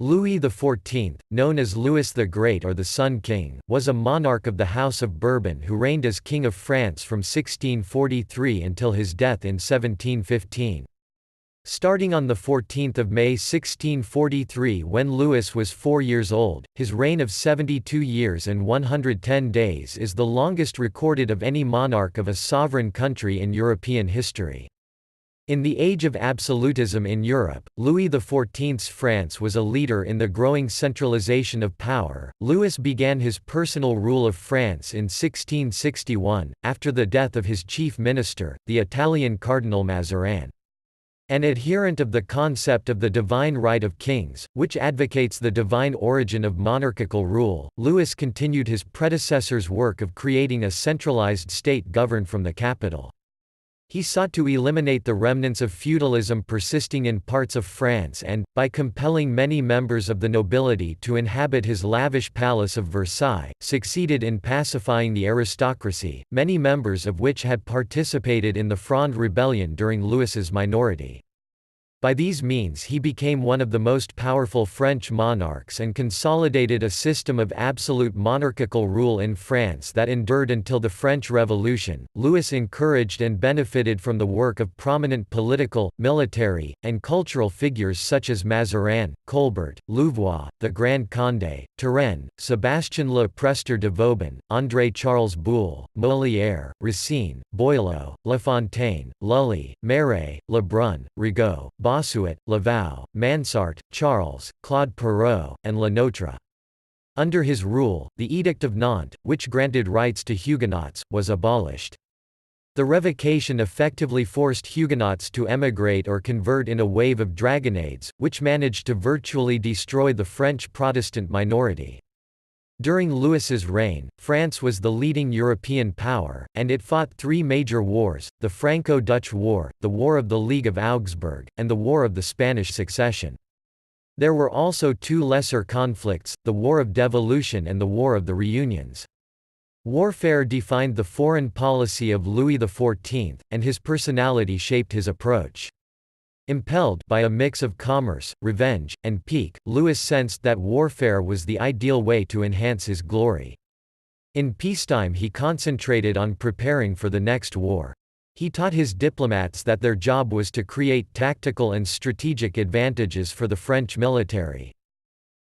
Louis XIV, known as Louis the Great or the Sun King, was a monarch of the House of Bourbon who reigned as King of France from 1643 until his death in 1715. Starting on 14 May 1643 when Louis was 4 years old, his reign of 72 years and 110 days is the longest recorded of any monarch of a sovereign country in European history. In the age of absolutism in Europe, Louis XIV's France was a leader in the growing centralisation of power. Louis began his personal rule of France in 1661, after the death of his chief minister, the Italian Cardinal Mazarin. An adherent of the concept of the divine right of kings, which advocates the divine origin of monarchical rule, Louis continued his predecessor's work of creating a centralised state governed from the capital. He sought to eliminate the remnants of feudalism persisting in parts of France and, by compelling many members of the nobility to inhabit his lavish Palace of Versailles, succeeded in pacifying the aristocracy, many members of which had participated in the Fronde rebellion during Louis's minority. By these means he became one of the most powerful French monarchs and consolidated a system of absolute monarchical rule in France that endured until the French Revolution. Louis encouraged and benefited from the work of prominent political, military, and cultural figures such as Mazarin, Colbert, Louvois, the Grand Condé, Turenne, Sébastien Le Presteur de Vauban, André Charles Boulle, Molière, Racine, Boileau, La Fontaine, Lully, Marat, Lebrun, Rigaud, Bossuet, Laval, Mansart, Charles, Claude Perrault, and Le Notre. Under his rule, the Edict of Nantes, which granted rights to Huguenots, was abolished. The revocation effectively forced Huguenots to emigrate or convert in a wave of dragonnades, which managed to virtually destroy the French Protestant minority. During Louis's reign, France was the leading European power, and it fought three major wars: the Franco-Dutch War, the War of the League of Augsburg, and the War of the Spanish Succession. There were also two lesser conflicts, the War of Devolution and the War of the Reunions. Warfare defined the foreign policy of Louis XIV, and his personality shaped his approach. Impelled by a mix of commerce, revenge, and pique, Louis sensed that warfare was the ideal way to enhance his glory. In peacetime he concentrated on preparing for the next war. He taught his diplomats that their job was to create tactical and strategic advantages for the French military.